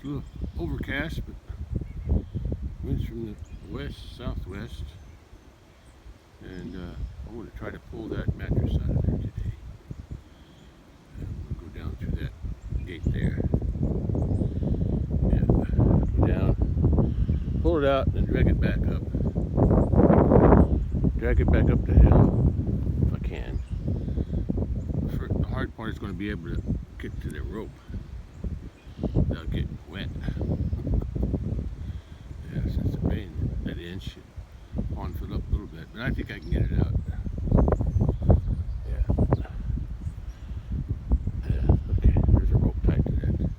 It's a little overcast, but winds from the west, southwest, and I'm going to try to pull that mattress out of there today. We'll go down through that gate there. Yeah, go down, pull it out, and drag it back up. Drag it back up the hill if I can. The hard part is going to be able to get to the rope without getting wet. Yeah, since it rained that inch, the pond filled up a little bit, but I think I can get it out. Yeah. Yeah, okay, there's a rope tied to that.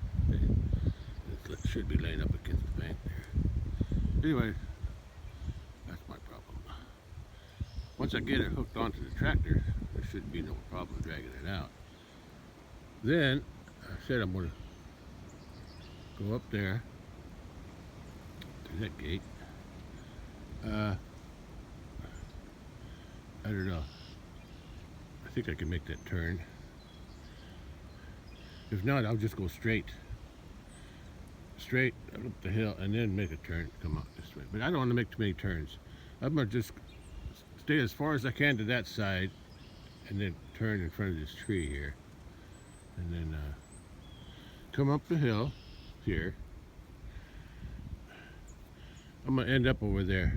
It should be laying up against the bank there. Anyway, that's my problem. Once I get it hooked onto the tractor, there shouldn't be no problem dragging it out. Then, I said I'm going to go up there to that gate. I don't know. I think I can make that turn. If not, I'll just go straight up the hill and then make a turn, come out this way. But I don't want to make too many turns. I'm going to just stay as far as I can to that side and then turn in front of this tree here. And then come up the hill here. I'm going to end up over there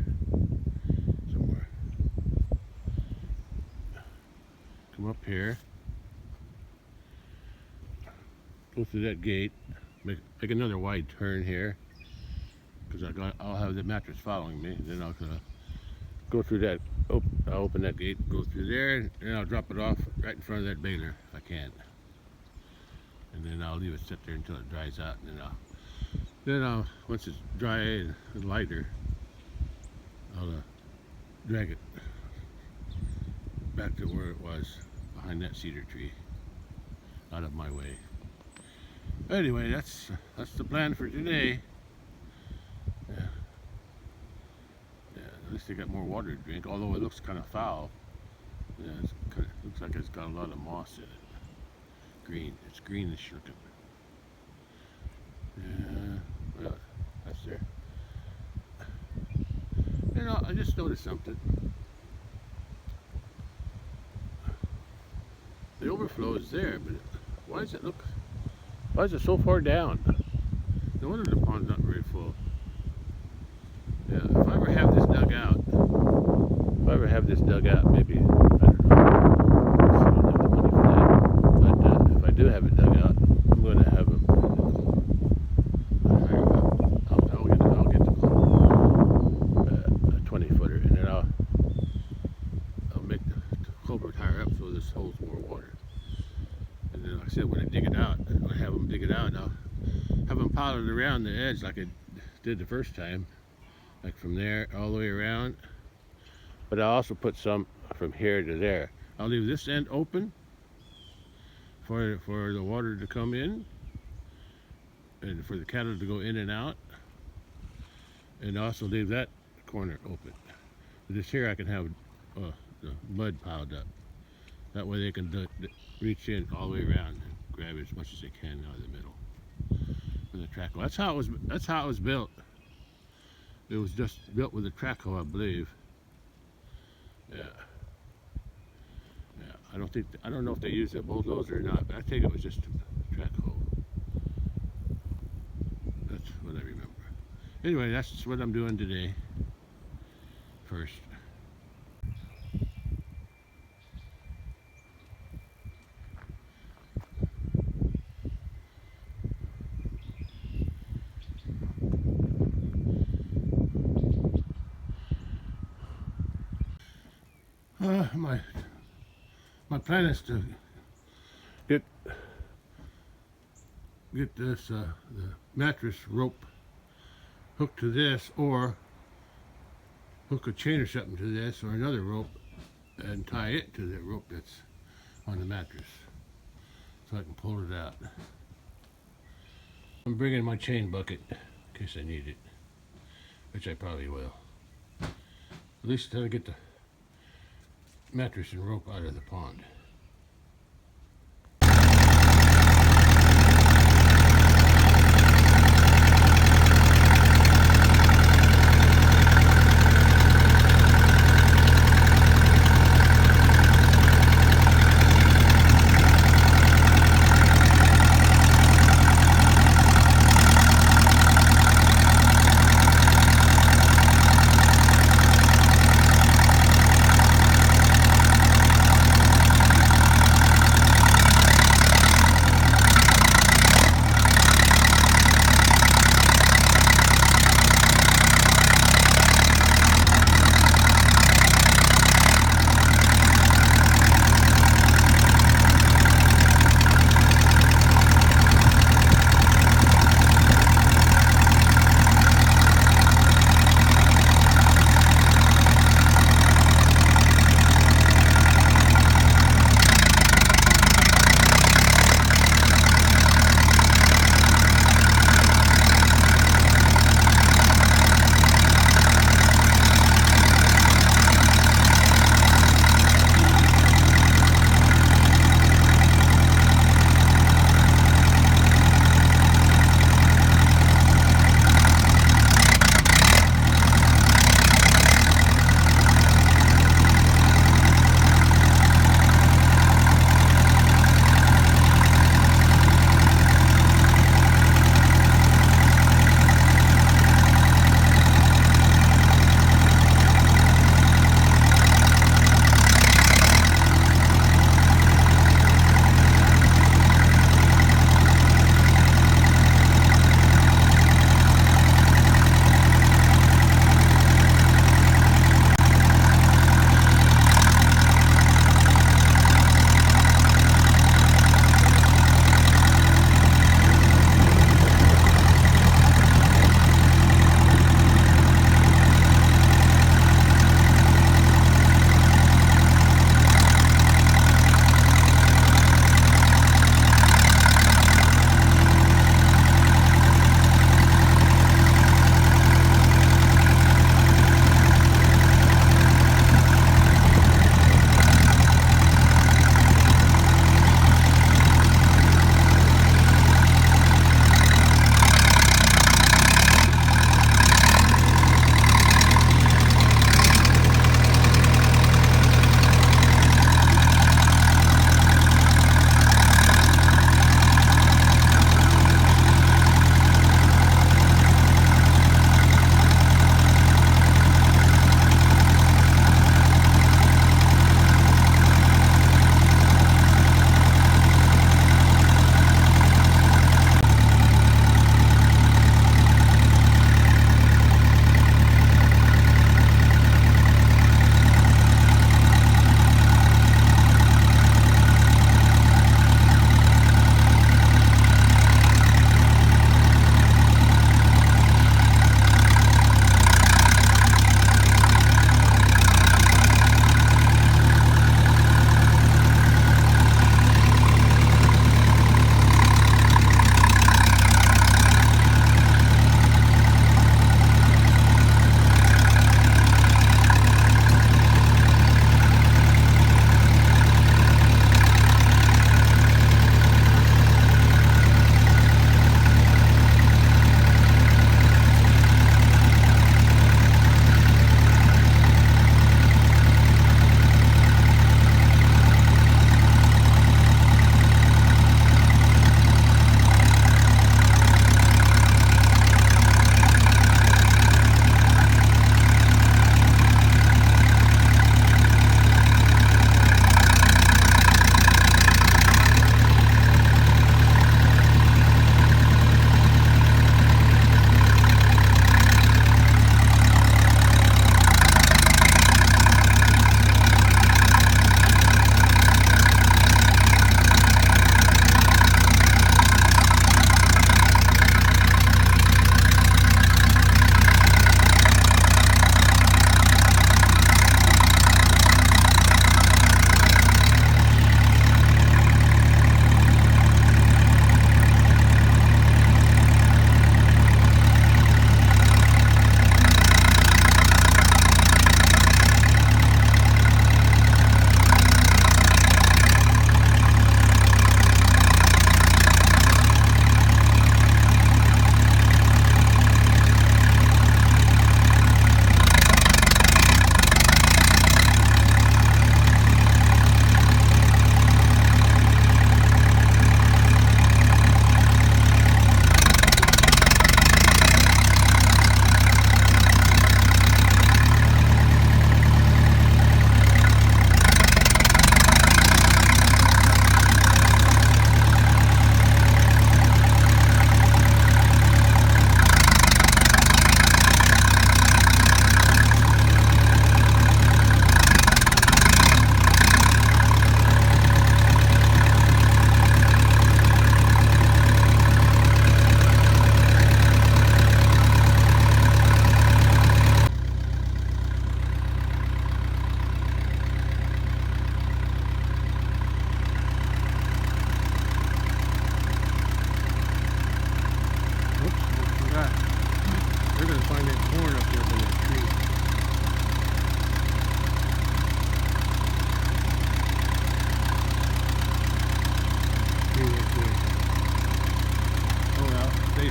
somewhere. Come up here. Go through that gate. Make another wide turn here. Because I'll have the mattress following me. Then I'll go through that. I'll open that gate, go through there, and I'll drop it off right in front of that baler if I can. And then I'll leave it sit there until it dries out, and then I'll once it's dry and lighter, I'll drag it back to where it was behind that cedar tree, out of my way. Anyway, that's the plan for today. Yeah. At least they got more water to drink, although it looks kind of foul. Yeah, looks like it's got a lot of moss in it. Green, it's greenish looking. Yeah, well, that's there. You know, I just noticed something. The overflow is there, but why is it so far down? No wonder the pond's not very full. Yeah, if I ever have this dug out, maybe, I don't know, I don't have the money for that, but if I do have it dug out, I'm going to have them higher up. I'll get a 20-footer, and then I'll make the culvert higher up so this holds more water. And then, like I said, when I dig it out, I'll have them dig it out, and I'll have them pile it around the edge like I did the first time. Like from there all the way around, but I'll also put some from here to there. I'll leave this end open for the water to come in and for the cattle to go in and out, and also leave that corner open. This here I can have the mud piled up. That way they can reach in all the way around and grab as much as they can out of the middle of the track. That's how it was built. It was just built with a track hoe, I believe. Yeah. Yeah. I don't know if they used a bulldozer or not, but I think it was just a track hoe. That's what I remember. Anyway, that's what I'm doing today. First. My plan is to get this the mattress rope hooked to this, or hook a chain or something to this, or another rope, and tie it to the rope that's on the mattress, so I can pull it out. I'm bringing my chain bucket in case I need it, which I probably will. At least until I get the mattress and rope out of the pond.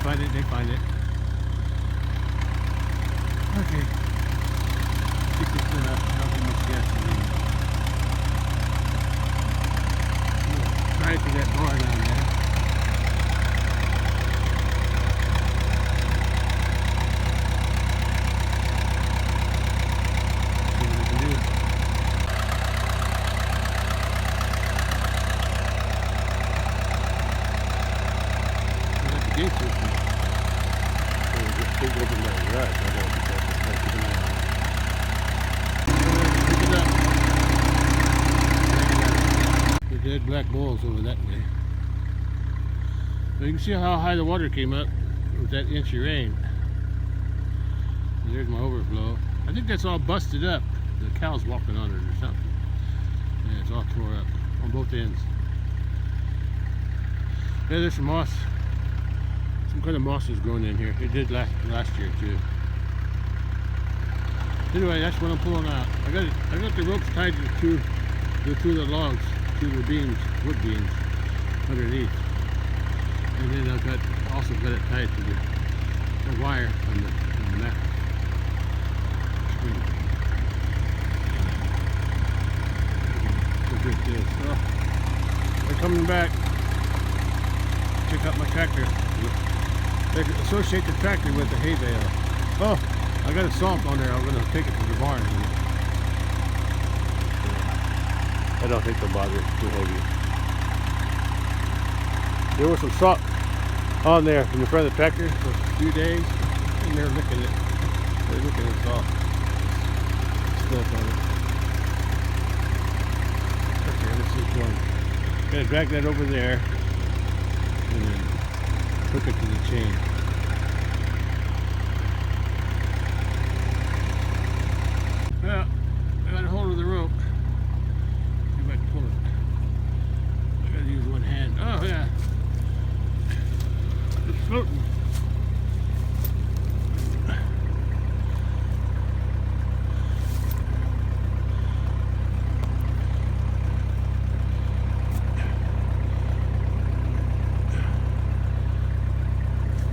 find it, they find it. Okay. Keep this thing up. How much gasoline? Right to that bar down there. See what we can do. We got the gates open. So we'll just take open that garage. I gotta keep an eye on it. Pick it up. The dead black balls over that way. So you can see how high the water came up with that inch of rain. And there's my overflow. I think that's all busted up. The cow's walking on it or something. Yeah, it's all tore up on both ends. Yeah, there's some moss. Some kind of moss is growing in here. It did last year too. Anyway, that's what I'm pulling out. I got the ropes tied to the logs, to the beams, wood beams underneath. And then I've also got it tied to the wire on the mat. So they're coming back. Check out my tractor. They associate the tractor with the hay bale. Oh, I got a salt on there. I'm going to take it to the barn. I don't think they'll bother. It's too heavy. There was some salt on there in the front of the tractor for a few days, and they're licking it. They're licking the salt. Stuff on it. Okay, let's see what's going. Gotta drag that over there and then hook it to the chain. Well, I got a hold of the rope. See if I can pull it. I gotta use one hand. Oh yeah. It's floating.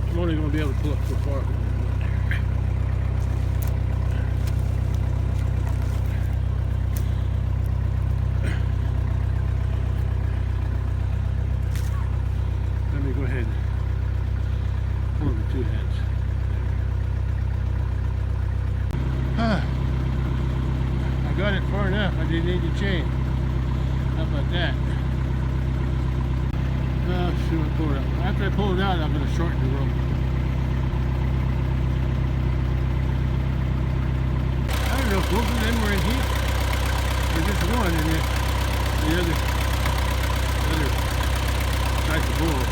I'm only going to be able to pull up so far. Let me go ahead and pull it with two hands. I got it far enough. I didn't need the chain. How about that? See what I pull it out. After I pull it out, I'm going to shorten the rope. I don't know if both of them were in heat or just one, and the other tried to bull.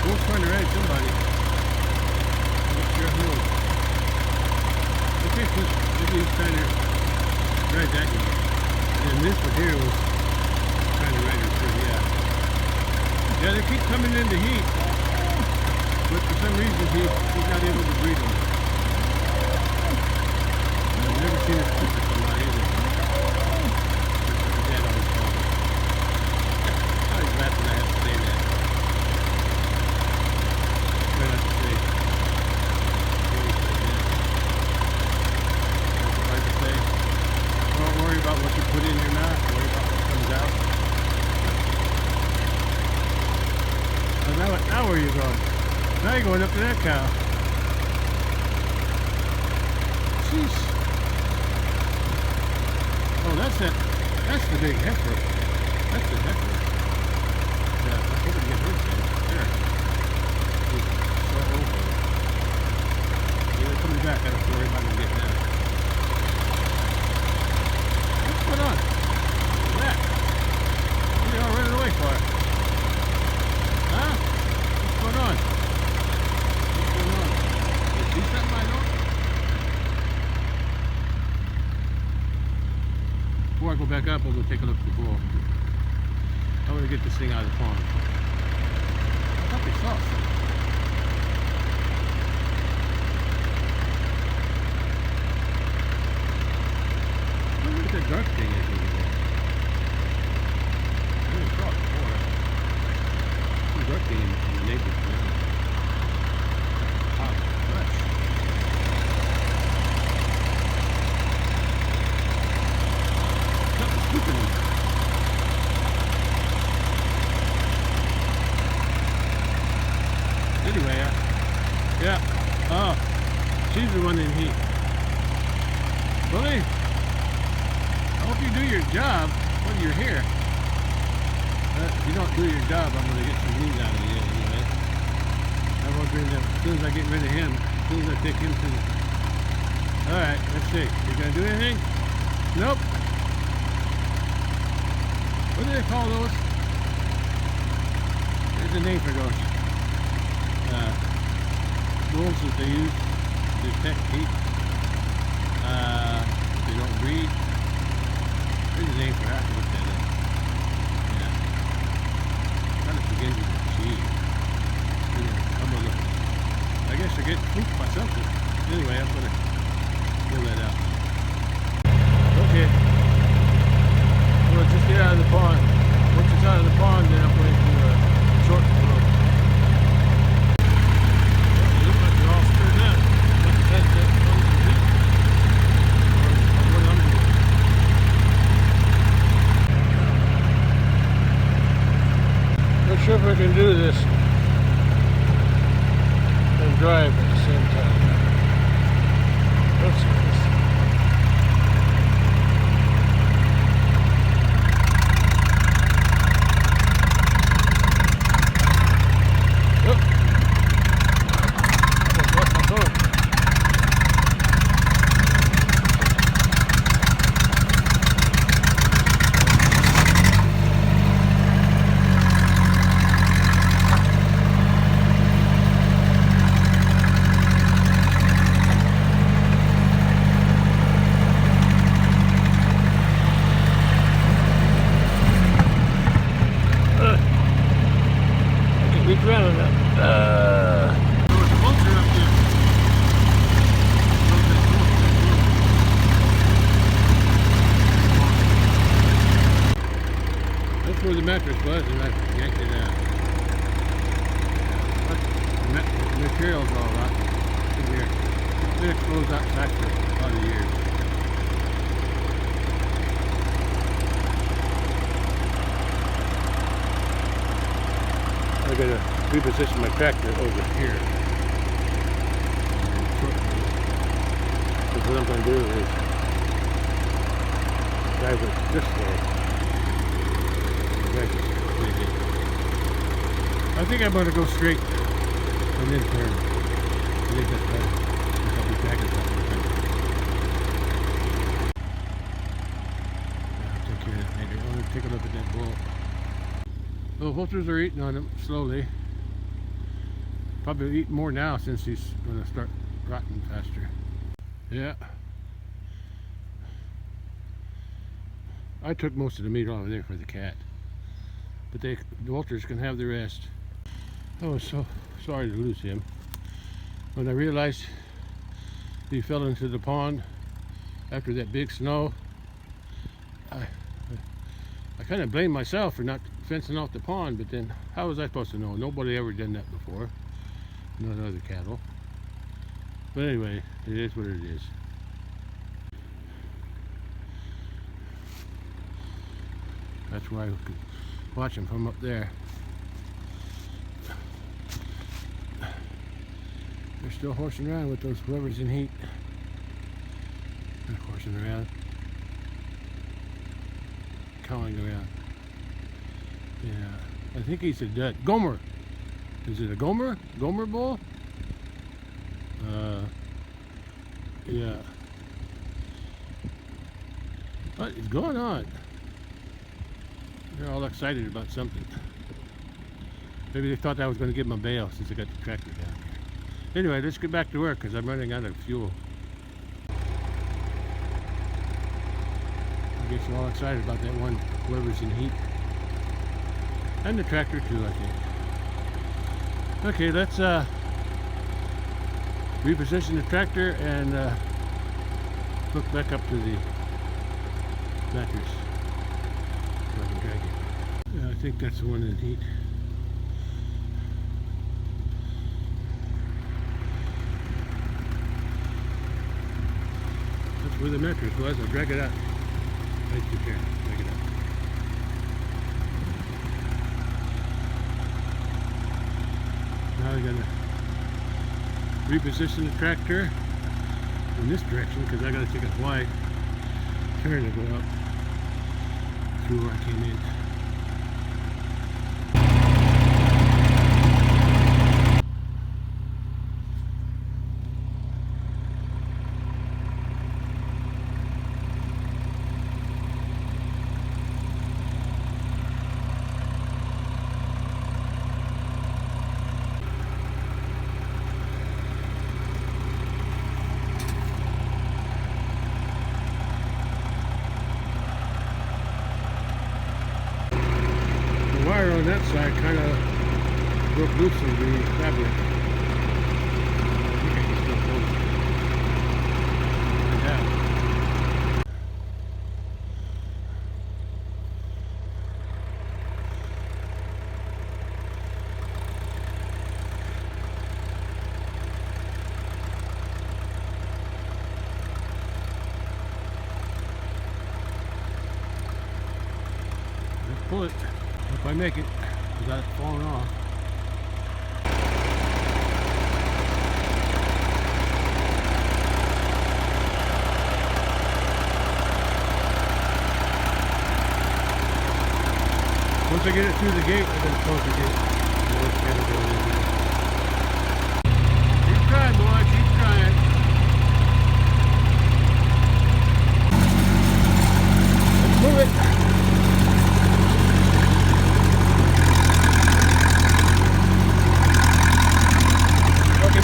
Both trying to ride somebody. I'm not sure who. Okay, so maybe he's trying to ride that one. And then this one here was trying to ride her too, yeah. Yeah, they keep coming into heat, but for some reason he's not able to breed them. I've never seen it push it come out either. That's what the dad always called it. I was laughing I have to say that. Try not to say things like that. That's hard to say. Don't worry about what you put in your mouth, worry about what comes out. Now where are you going? Now you're going up to that cow. Jeez. Oh, that's it. That's the big heifer. That's the heifer. Yeah, I hope it get hurt then. There. It's so over. Yeah, they're coming back. I don't have to worry about them getting out. What's going on? Look at that. What are they all running away for? Huh? What's going on? What's going on? You see something I know? Before I go back up, I'll go take a look at the bull. I want to get this thing out of the pond. I thought they saw something. Look at that dark thing is over there. I didn't saw it before. Dark thing in the neighbor's ground. one in heat. Bully, I hope you do your job while you're here. If you don't do your job, I'm going to get some meat out of you anyway. I won't bring them as soon as I get rid of him. As soon as I take him to the... Alright, let's see. You going to do anything? Nope. What do they call those? There's a name for those. Bulls that they use to detect heat. If they don't breed. There's a name for that. Look that up. Yeah. Kind of begins with a G. Yeah, I'm gonna look. I guess they're getting spooked by something. Anyway, I'm gonna fill that out. Okay. Well, just get out of the pond. Once it's out of the pond, then I'm going to short the rope. They look like they're all stirred up. But that's that comes in heat. Or what I'm doing. Not sure if I can do this and drive at the same time. Let's see this. That's where the mattress was, and I yanked it out. The material's all right in here. It's been exposed outside for a lot of years. I gotta reposition my tractor over here. So what I'm gonna do is drive it this way. I think I'm going to go straight and then turn. I think that's better. Because I'll be back in I'll take care of that later. I want to take a look at that bull. The vultures are eating on him slowly. Probably eat more now since he's going to start rotting faster. Yeah. I took most of the meat over there for the cat. But the vultures can have the rest. I was so sorry to lose him. When I realized he fell into the pond after that big snow, I kind of blamed myself for not fencing off the pond, but then how was I supposed to know? Nobody ever done that before. Not other cattle. But anyway, it is what it is. That's why I could watch them from up there. They're still horsing around with those whoever's in heat. They're horsing around. Cawing around. Yeah. I think he's a Gomer. Is it a Gomer? Gomer bull? Yeah. What is going on? They're all excited about something. Maybe they thought I was going to give them a bail since I got the tractor down here. Anyway, let's get back to work because I'm running out of fuel. I get you all excited about that one, whoever's in heat. And the tractor too, I think. Okay, let's reposition the tractor and hook back up to the mattress so I can drag it. Yeah, I think that's the one in heat. That's where the mattress was. I'll drag it out. Right there. Drag it out. Now I gotta reposition the tractor in this direction because I got to take a wide turn to go up through where I came in. The wire on that side kind of broke loose of the fabric. I think I can still hold it. Like that. Let's pull it. If I make it without it falling off. Once I get it through the gate, I'm going to close the gate. Keep trying, boy, keep trying. Let's move it.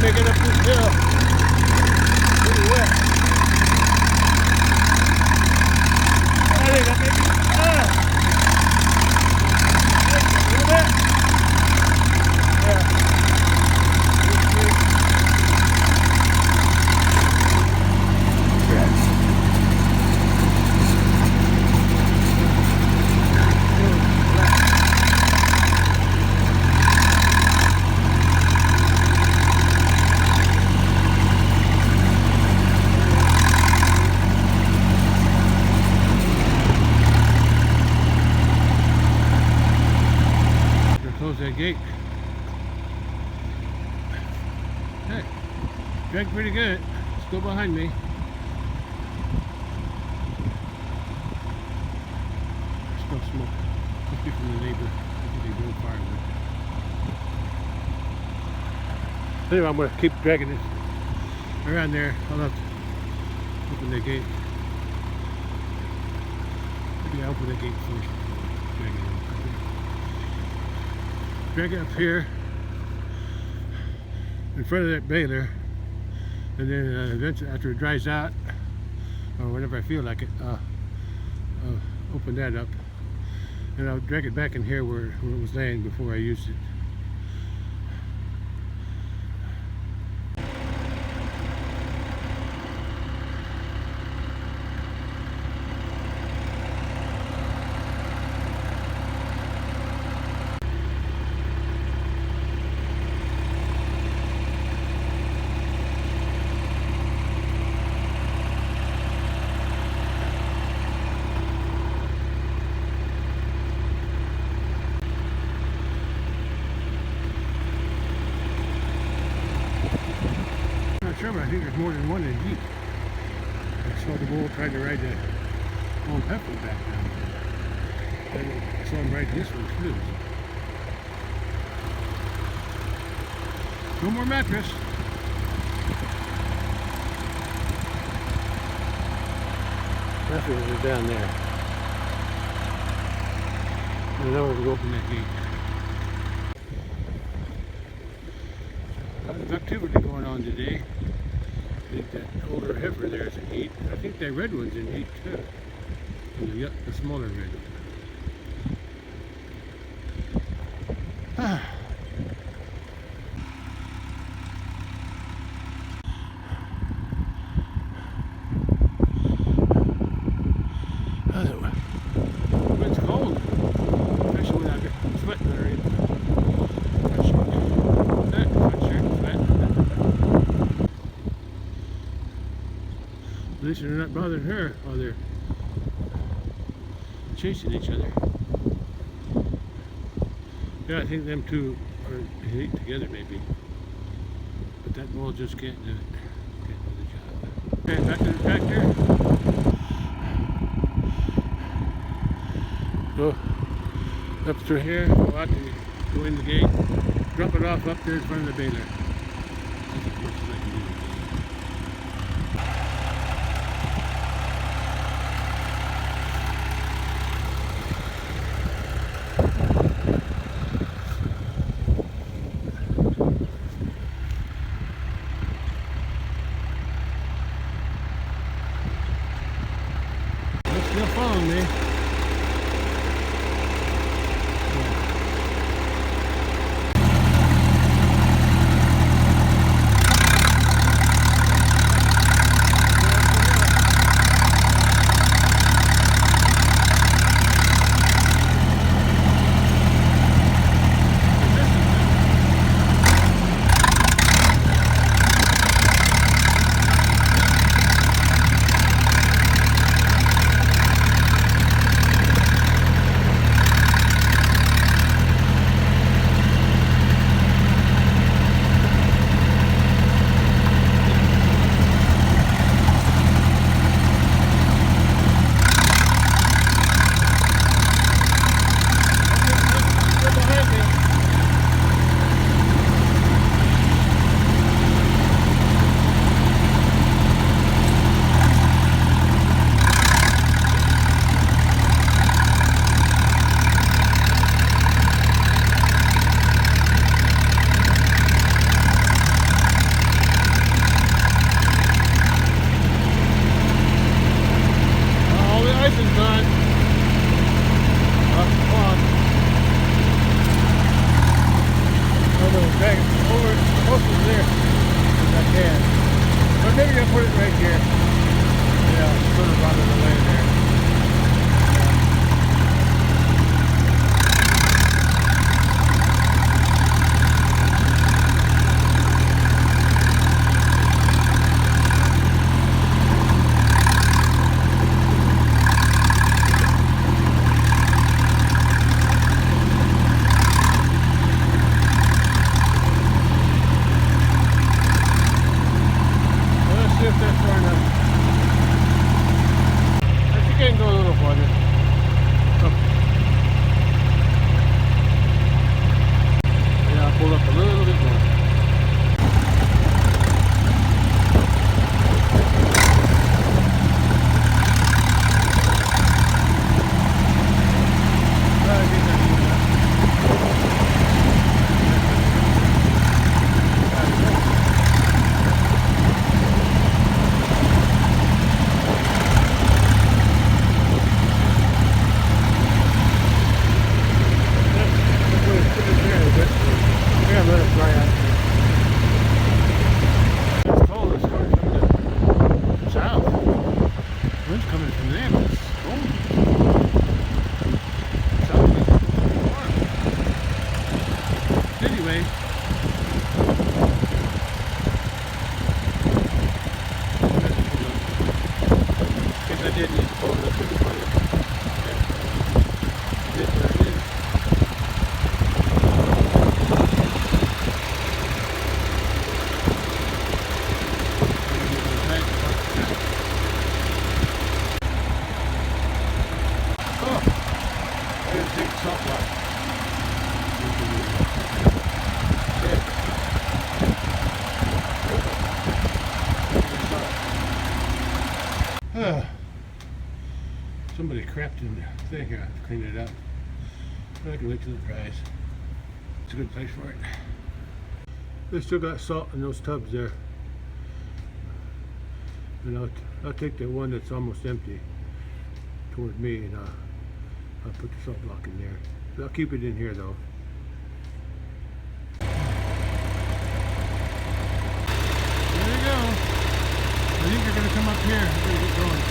Make it up this hill. Pretty wet. I think I make it. A little bit. Yeah. Close that gate. Hey, drank pretty good. Still behind me. Still smoke. Must be from the neighbor. They doing firewood. Anyway, I'm gonna keep dragging it around there. I'll have to open the gate. Yeah, open the gate first. Drag it in. Drag it up here in front of that baler, and then eventually after it dries out or whenever I feel like it, I'll open that up and I'll drag it back in here where it was laying before I used it. But I think there's more than one in heat. I saw the bull trying to ride that old heifer back down there. And I saw him ride this one too. No more mattress. Mattress is down there. And now we'll open that gate. There's activity going on today. I think that older heifer there is in heat. I think that red one's in heat too. And the smaller red one. It's cold, especially when I get sweating underneath. At least they're not bothering her while they're chasing each other. Yeah, I think them two are in heat together maybe. But that bull just can't do it. Can't do the job. Okay, back to the tractor. Go up through here, go out and go in the gate, drop it off up there in front of the baler. That's as much as I can do. They're still following me. Maybe I'll put it right here. Yeah, sort of out of the way there. Somebody crapped in the thing here. I have to clean it up. But I can wait till it dries. It's a good place for it. They still got salt in those tubs there. And I'll take the one that's almost empty toward me, and I'll put the salt block in there. But I'll keep it in here though. There you go. I think you're going to come up here. I'm going to get going.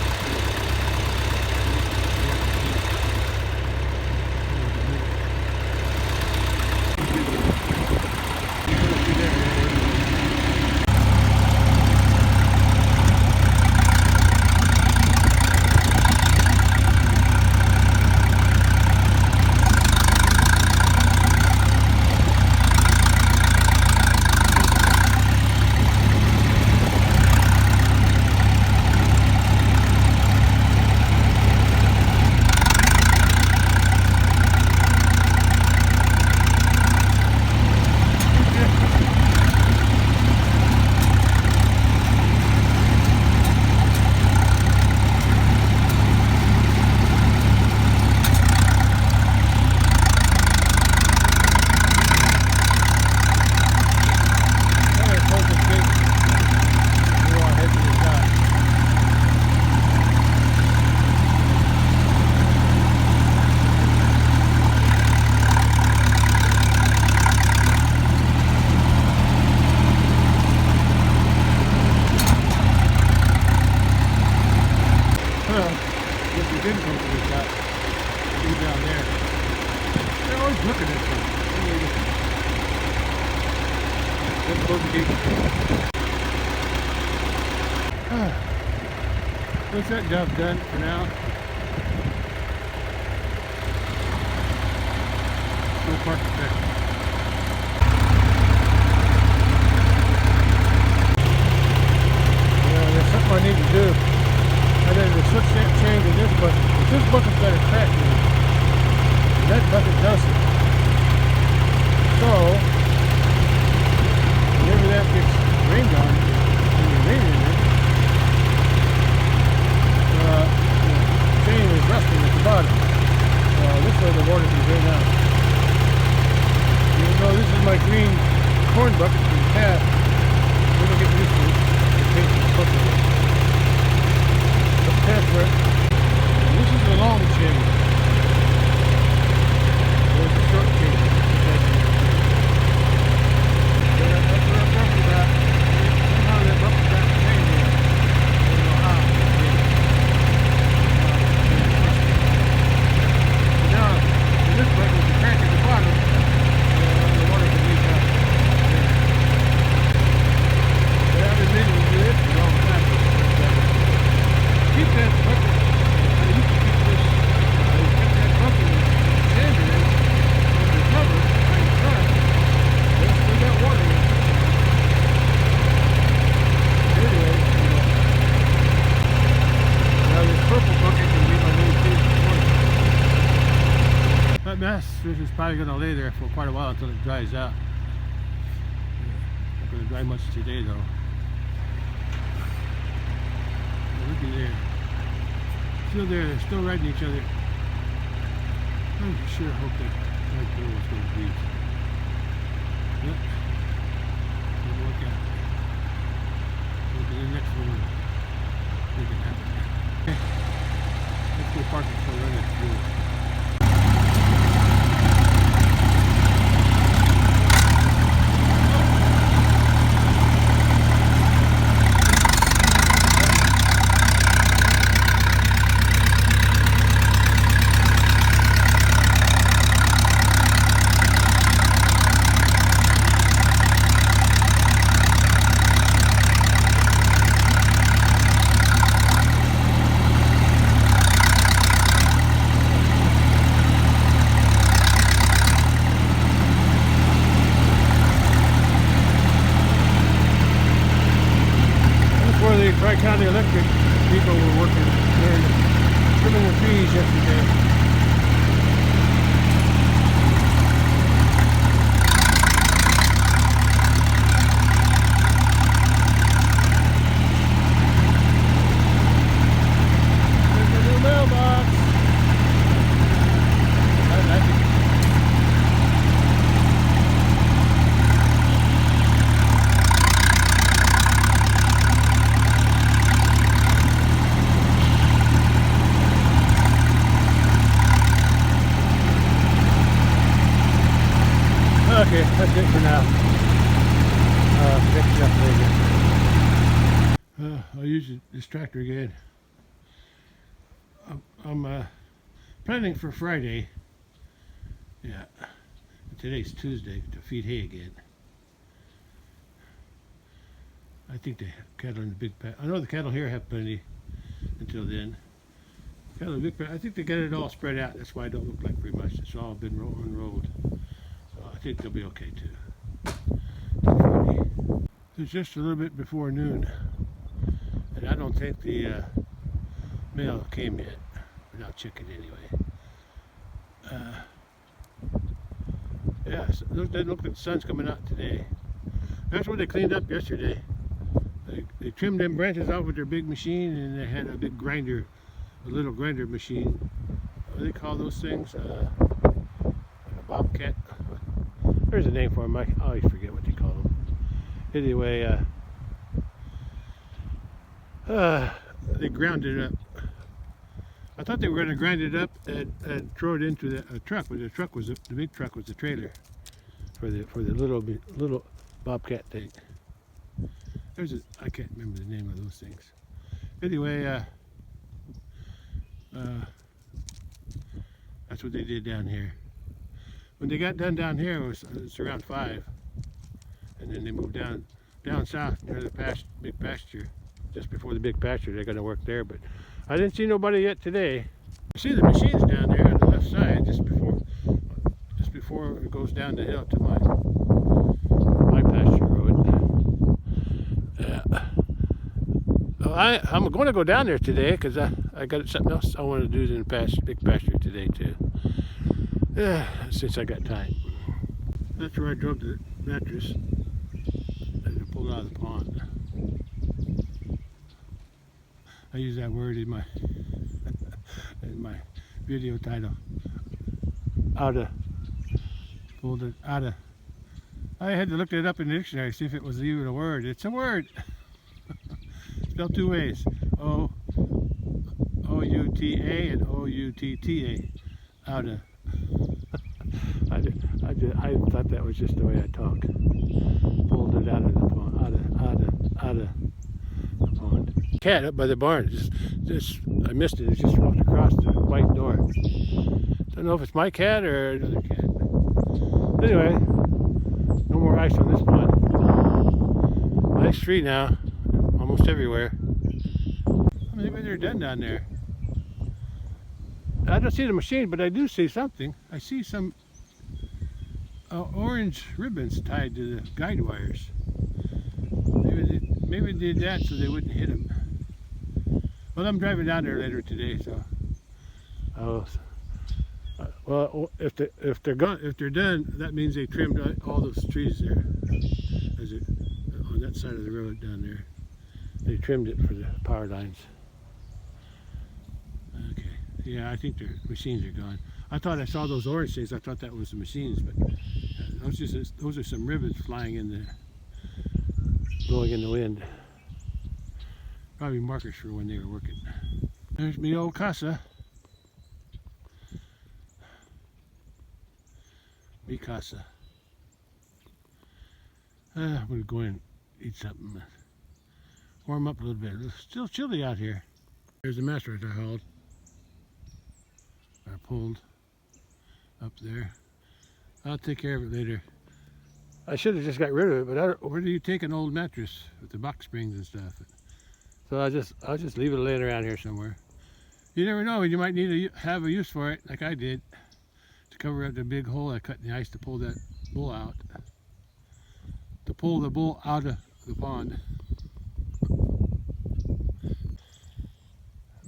was looking at something. Let's close the gate. What's that job done for now? We'll park it there. Yeah, there's something I need to do. I need to switch that chain to this bucket. This bucket's got a crack in it. And that bucket doesn't. So, whenever that gets rained on, when you're raining it, the chain is rusting at the bottom. This way the water can drain out. Even though this is my green corn bucket from the cat, we're going to get used to it. The paint is purple. Let's transfer it. And this is the long chain. There's the short chain. That's what I'm talking about. Somehow that bucket got the chain there. I don't know how. Now, in this bucket, with the crack at the bottom, the water can leak out. Yeah, I've been meaning to do this for a long time. Keep that bucket. I used to keep this. I kept that bucket with sand in it under cover behind the truck. But it's still got water in it. Anyway, now this purple bucket can be my new case of water. That mattress is probably going to lay there for quite a while until it dries out. Not going to dry much today though. Looky there. Still there, they're still riding each other. I sure hope that girl is going to breathe. Yep. It'll work out. Look at the next one. Make it happen. Okay. Let's go park it for a minute. Tri-County Electric people were working there trimming the trees yesterday. There's a new mailbox. I like it. Okay, that's it for now. Fix it up later. I'll use this tractor again. I'm planning for Friday. Yeah, today's Tuesday to feed hay again. I think the cattle in the big paddock. I know the cattle here have plenty until then. Cattle in the big paddock. I think they got it all spread out. That's why it don't look like very much. It's all been unrolled. I think they'll be okay too. It's just a little bit before noon, and I don't think the mail came yet. But I'll check it anyway. Yeah, so it doesn't look like the sun's coming out today. That's what they cleaned up yesterday. They trimmed them branches off with their big machine, and they had a big grinder, a little grinder machine. What do they call those things? A bobcat. There's a name for them. I always forget what they call them. Anyway, they ground it up. I thought they were going to grind it up and throw it into the truck, but the big truck was the trailer for the little bobcat thing. I can't remember the name of those things. Anyway, that's what they did down here. when they got done down here, it's around 5, and then they moved down south near the big pasture. Just before the big pasture, they're going to work there. But I didn't see nobody yet today. I see the machines down there on the left side, just before it goes down the hill to my pasture road. I'm going to go down there today because I got something else I want to do in the big pasture today too. Since I got time. That's where I drove the mattress and I pulled it out of the pond. I use that word in my video title. Outa. Pulled it outa. I had to look it up in the dictionary to see if it was even a word. It's a word. Spelled 2 ways. O-U-T-A and O-U-T-T-A. Outa. I thought that was just the way I talk. Pulled it out of the pond. Outa the pond. Cat up by the barn. Just I missed it. It just walked across the white door. Don't know if it's my cat or another cat. Anyway, no more ice on this pond. Nice tree now. Almost everywhere. Maybe they're done down there. I don't see the machine, but I do see something. I see some orange ribbons tied to the guide wires. Maybe they did that so they wouldn't hit them. Well, I'm driving down there later today, so. Well, if they're done, that means they trimmed all those trees there. On that side of the road down there, they trimmed it for the power lines. Okay. Yeah, I think the machines are gone. I thought I saw those orange things. I thought that was the machines, but those are some ribbons flying in the, blowing in the wind. Probably markers for when they were working. There's me old casa. Mi casa. I'm gonna go in and eat something. Warm up a little bit. It's still chilly out here. There's the mattress I hauled. I pulled up there. I'll take care of it later. I should have just got rid of it, but where do you take an old mattress with the box springs and stuff? So I'll just leave it laying around here somewhere. You never know, you might need to have a use for it, like I did, to cover up the big hole I cut in the ice to pull that bull out. To pull the bull out of the pond.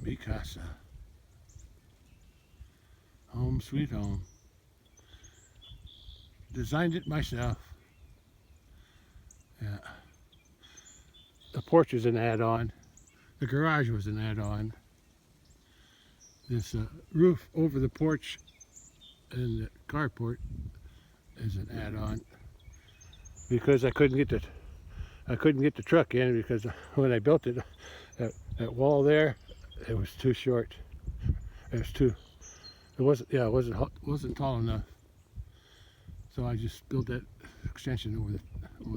Mi casa. Home sweet home. Designed it myself. Yeah. The porch is an add-on. The garage was an add-on. This roof over the porch and the carport is an add-on. Because I couldn't get the truck in because when I built it, that wall there, it was too short. It wasn't tall enough. So I just built that extension over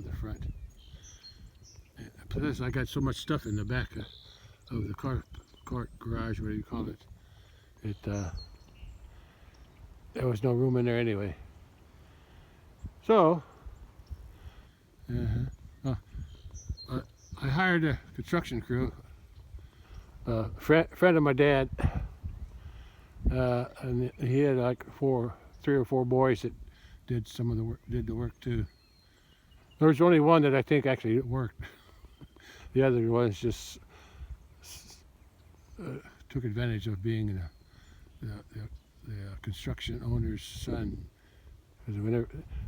the front. Plus, I got so much stuff in the back of the cart garage, whatever you call it. There was no room in there anyway. So, I hired a construction crew. Friend of my dad, and he had like 3 or 4 boys that did some of the work, did the work too. There was only one that I think actually worked. The other ones just took advantage of being the construction owner's son.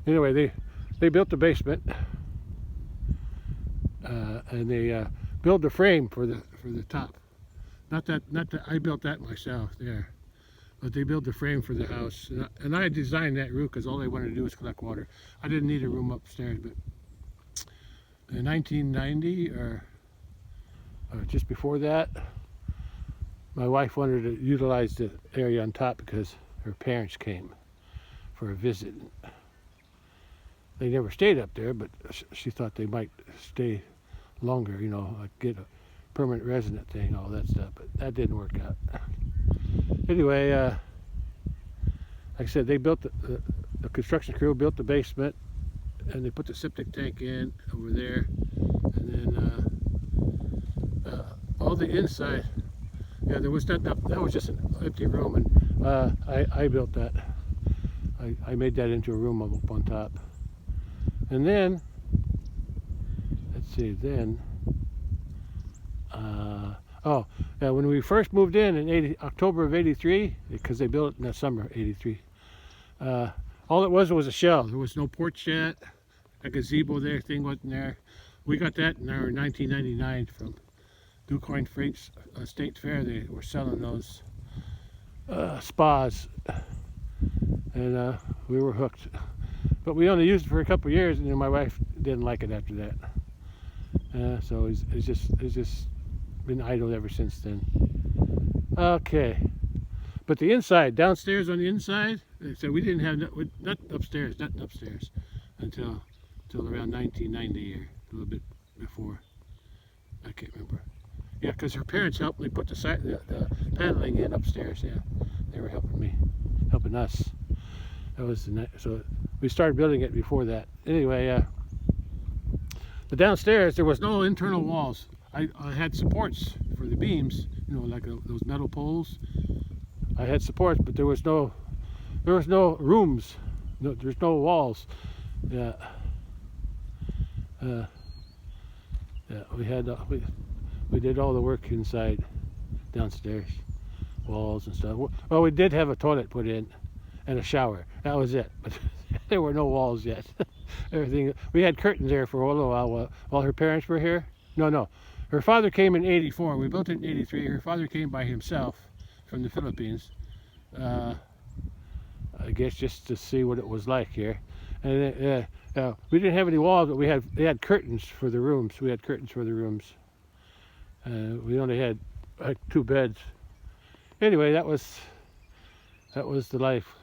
Anyway, they built the basement, and they built the frame for the top. Not that I built that myself there, but they built the frame for the house, and I designed that roof because all they wanted to do was collect water. I didn't need a room upstairs, but in 1990 or just before that, my wife wanted to utilize the area on top because her parents came for a visit. They never stayed up there, but she thought they might stay longer, you know, like get a permanent resident thing, all that stuff, but that didn't work out. Anyway, like I said, they built the construction crew built the basement, and they put the septic tank in over there, and then all the inside. Yeah, there was that was just an empty room, and I built that. I made that into a room up on top. And then, let's see, then, oh, yeah, when we first moved in October of '83, because they built it in the summer of '83, all it was a shell. There was no porch yet. A gazebo thing wasn't there. We got that in our 1999 from DuQuoin Freight State Fair. They were selling those spas, and we were hooked. But we only used it for a couple of years, and then my wife didn't like it after that. So it's just been idle ever since then. Okay, but the inside, downstairs on the inside, so we didn't have nothing upstairs until around 1990 or a little bit before. I can't remember. Yeah, because her parents helped me put the paneling in upstairs. Yeah, they were helping us. That was so we started building it before that. Anyway, the downstairs there was no internal walls. I had supports for the beams, you know, like those metal poles. I had supports, but there was no rooms. No, there's no walls. Yeah. Yeah, we did all the work inside, downstairs, walls and stuff. Well, we did have a toilet put in, and a shower. That was it. But there were no walls yet. Everything. We had curtains there for a little while her parents were here. No. Her father came in '84. We built it in '83. Her father came by himself from the Philippines. I guess just to see what it was like here. And we didn't have any walls, but they had curtains for the rooms. We had curtains for the rooms. We only had like 2 beds. Anyway, that was the life.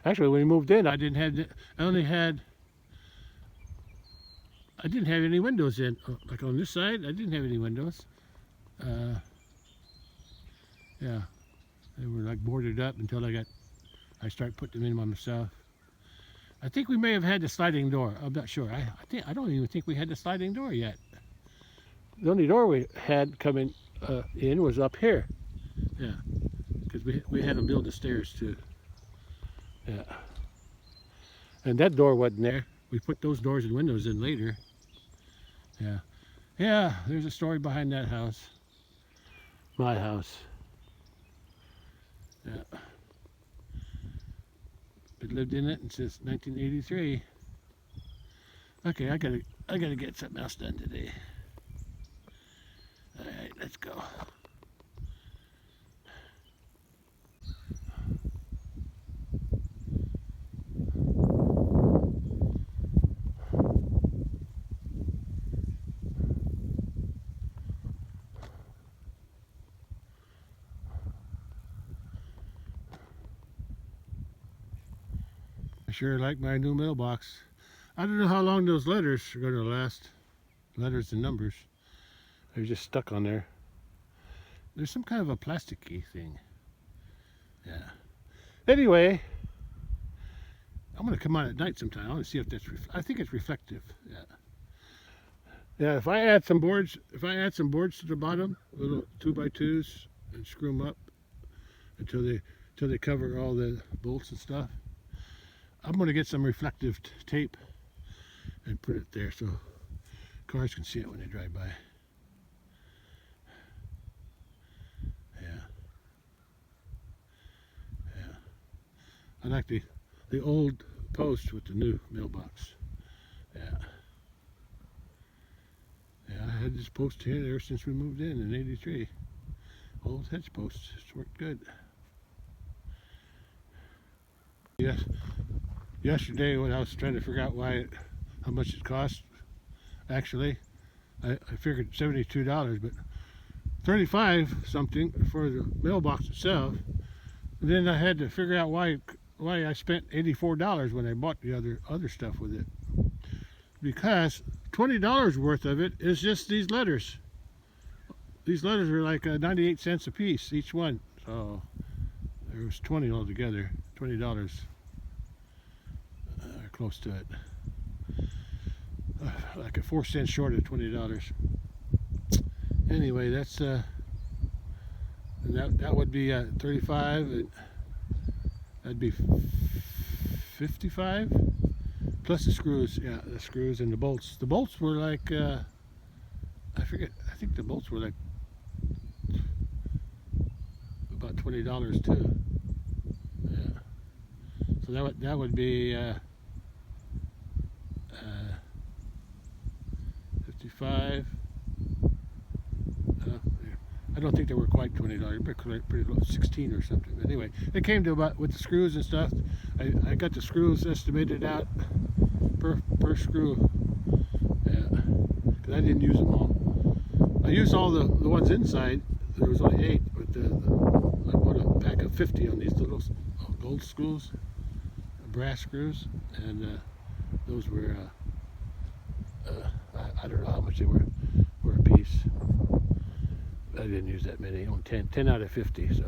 Actually, when we moved in, I didn't have any windows in. Like on this side, I didn't have any windows. Yeah, they were like boarded up until I started putting them in by myself. I think we may have had the sliding door. I'm not sure. I don't even think we had the sliding door yet. The only door we had coming in was up here. Yeah, because we had to build the stairs too. Yeah, and that door wasn't there. We put those doors and windows in later. Yeah. There's a story behind that house. My house. Yeah. Lived in it since 1983. Okay, I gotta get something else done today. All right, let's go. I sure like my new mailbox. I don't know how long those letters are going to last. Letters and numbers. They're just stuck on there. There's some kind of a plasticky thing. Yeah. Anyway, I'm going to come on at night sometime. I want to see if that's I think it's reflective. Yeah. Yeah, if I add some boards to the bottom, little 2x2s, and screw them up until they cover all the bolts and stuff, I'm going to get some reflective tape and put it there so cars can see it when they drive by. Yeah. I like the old post with the new mailbox. Yeah, I had this post here ever since we moved in '83. Old hedge post. It's worked good. Yes. Yesterday when I was trying to figure out how much it cost, actually, I figured $72, but $35 something for the mailbox itself. And then I had to figure out why I spent $84 when I bought the other stuff with it. Because $20 worth of it is just these letters. These letters are like 98 cents a piece, each one. So there was 20 altogether, $20. close to it. Like a 4 cents short of $20. Anyway, that's and that would be 35. That'd be 55 plus the screws. Yeah, the screws and the bolts. The bolts were like I forget. I think the bolts were like about $20 too. Yeah. So that would be 55. I don't think they were quite $20, but pretty close, 16 or something. But anyway, it came to about, with the screws and stuff, I got the screws estimated out per screw. Yeah, because I didn't use them all. I used all the ones inside. There was only 8, but I bought a pack of 50 on these little gold screws, brass screws, and those were, I don't know how much they were a piece. I didn't use that many, on 10 out of 50. So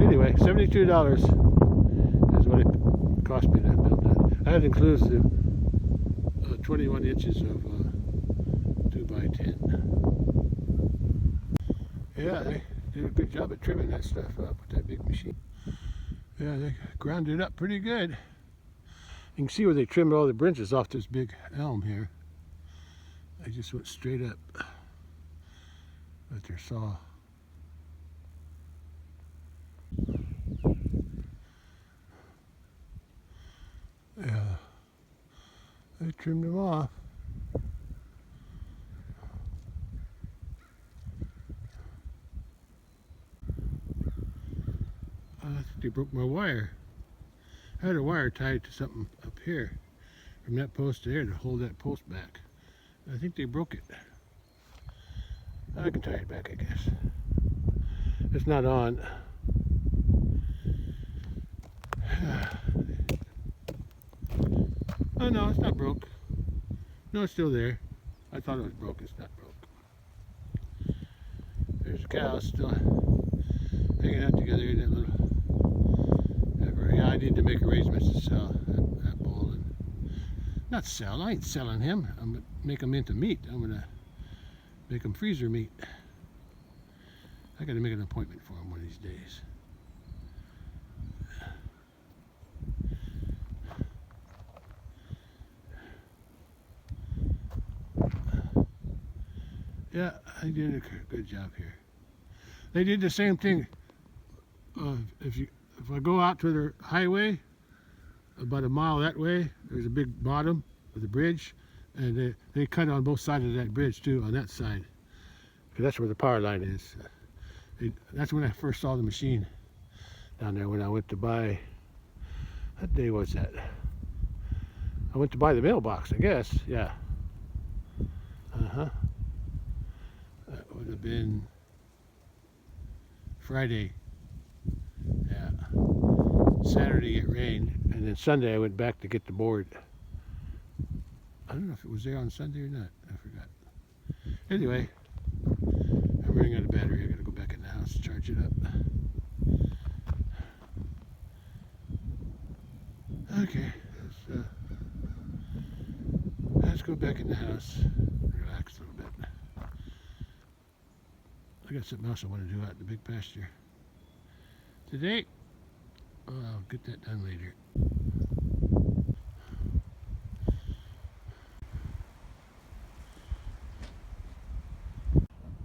anyway, $72 is what it cost me to build that. That includes the 21 inches of 2x10. Yeah, they did a good job of trimming that stuff up with that big machine. Yeah, they ground it up pretty good. You can see where they trimmed all the branches off this big elm here. They just went straight up with their saw. Yeah, they trimmed them off. I think they broke my wire. I had a wire tied to something up here from that post to there to hold that post back. I think they broke it. I can tie it back, I guess. It's not on. Oh no, it's not broke. No, it's still there. I thought it was broke. It's not broke. There's the cows still hanging out together in that little. Yeah, I need to make arrangements to sell that bull. And not sell. I ain't selling him. I'm gonna make him into meat. I'm gonna make him freezer meat. I gotta make an appointment for him one of these days. Yeah, I did a good job here. They did the same thing. If I go out to the highway, about a mile that way, there's a big bottom with a bridge, and they cut on both sides of that bridge too, on that side, because that's where the power line is. That's when I first saw the machine down there, when I went to buy, what day was that? I went to buy the mailbox, I guess. Yeah. That would have been Friday. Yeah. Saturday it rained, and then Sunday I went back to get the board. I don't know if it was there on Sunday or not. I forgot. Anyway, I'm running out of battery. I gotta go back in the house to charge it up. Okay, let's go back in the house. Relax a little bit. I got something else I want to do out in the big pasture today. I'll get that done later.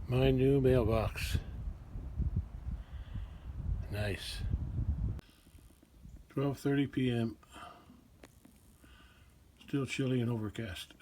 My new mailbox. Nice. 12:30 p.m. Still chilly and overcast.